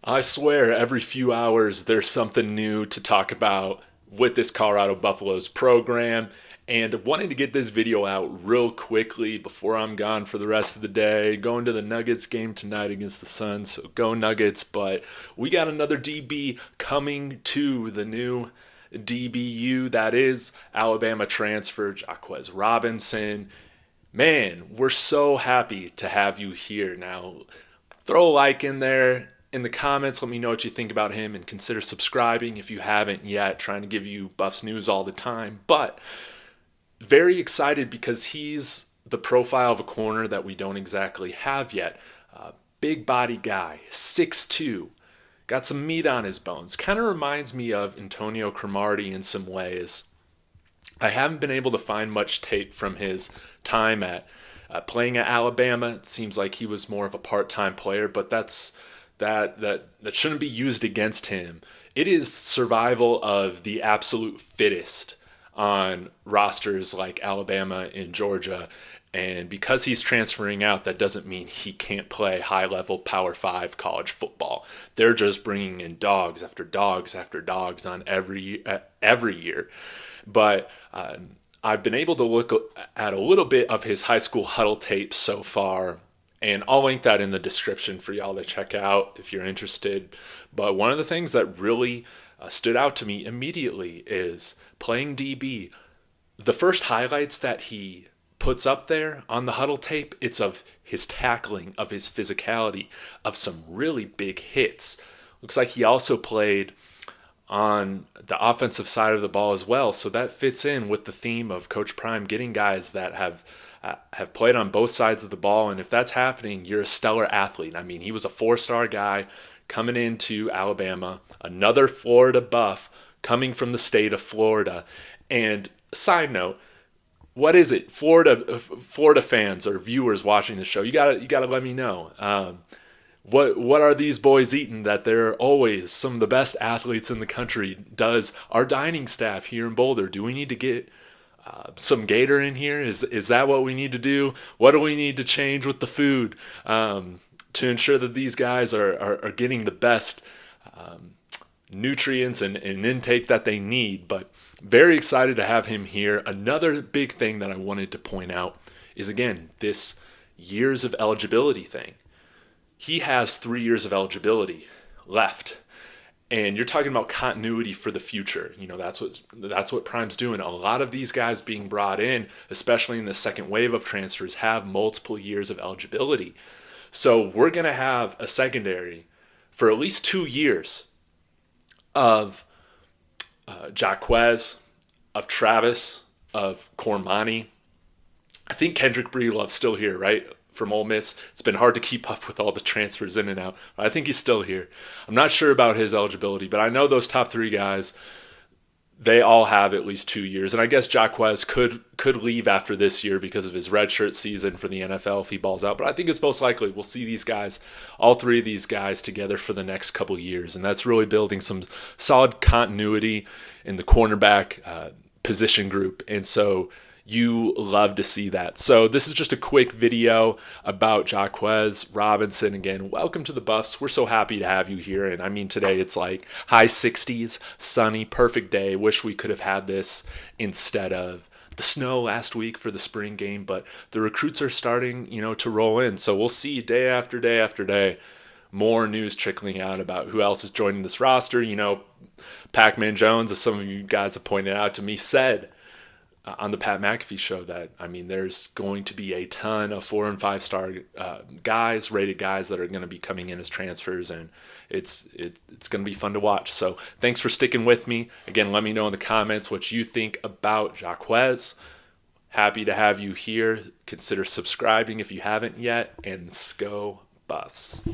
I swear, every few hours there's something new to talk about with this Colorado Buffaloes program. And wanting to get this video out real quickly before I'm gone for the rest of the day. Going to the Nuggets game tonight against the Suns, so go Nuggets. But we got another DB coming to the new DBU, that is Alabama transfer Jahquez Robinson. Man, we're so happy to have you here. Now, throw a like in there in the comments. Let me know what you think about him and consider subscribing if you haven't yet. Trying to give you Buffs news all the time. But very excited because he's the profile of a corner that we don't exactly have yet. Big body guy, 6'2", got some meat on his bones. Kind of reminds me of Antonio Cromartie in some ways. I haven't been able to find much tape from his time at playing at Alabama. It seems like he was more of a part-time player, but that shouldn't be used against him. It is survival of the absolute fittest on rosters like Alabama and Georgia. And because he's transferring out, that doesn't mean he can't play high-level Power 5 college football. They're just bringing in dogs after dogs after dogs on every year. But I've been able to look at a little bit of his high school huddle tape so far, and I'll link that in the description for y'all to check out if you're interested. But one of the things that really stood out to me immediately is playing DB. The first highlights that he puts up there on the huddle tape, it's of his tackling, of his physicality, of some really big hits. Looks like he also played on the offensive side of the ball as well, so that fits in with the theme of Coach Prime getting guys that have played on both sides of the ball. And if that's happening, you're a stellar athlete. I mean, he was a 4-star guy coming into Alabama, another Florida buff coming from the state of Florida. And side note, what is it? Florida fans or viewers watching the show, you gotta let me know. What are these boys eating that they're always some of the best athletes in the country? Does our dining staff here in Boulder, do we need to get some Gator in here? Is that what we need to do? What do we need to change with the food to ensure that these guys are getting the best nutrients and intake that they need? But very excited to have him here. Another big thing that I wanted to point out is, again, this years of eligibility thing. He has 3 years of eligibility left. And you're talking about continuity for the future. You know, that's what Prime's doing. A lot of these guys being brought in, especially in the second wave of transfers, have multiple years of eligibility. So we're going to have a secondary for at least 2 years of Jahquez, of Travis, of Cormani. I think Kendrick Breedlove's still here, right? From Ole Miss. It's been hard to keep up with all the transfers in and out. I think he's still here. I'm not sure about his eligibility, but I know those top 3 guys, they all have at least 2 years. And I guess Jahquez could leave after this year because of his redshirt season for the NFL if he balls out. But I think it's most likely we'll see these guys, all 3 of these guys, together for the next couple years. And that's really building some solid continuity in the cornerback position group. And so you love to see that. So this is just a quick video about Jahquez Robinson. Again, welcome to the Buffs. We're so happy to have you here. And I mean, today it's like high 60s, sunny, perfect day. Wish we could have had this instead of the snow last week for the spring game, but the recruits are starting, to roll in. So we'll see day after day after day more news trickling out about who else is joining this roster. Pac-Man Jones, as some of you guys have pointed out to me, said on the Pat McAfee show that, there's going to be a ton of 4- and 5-star guys, rated guys that are going to be coming in as transfers, and it's going to be fun to watch. So thanks for sticking with me. Again, let me know in the comments what you think about Jahquez. Happy to have you here. Consider subscribing if you haven't yet, and go Buffs.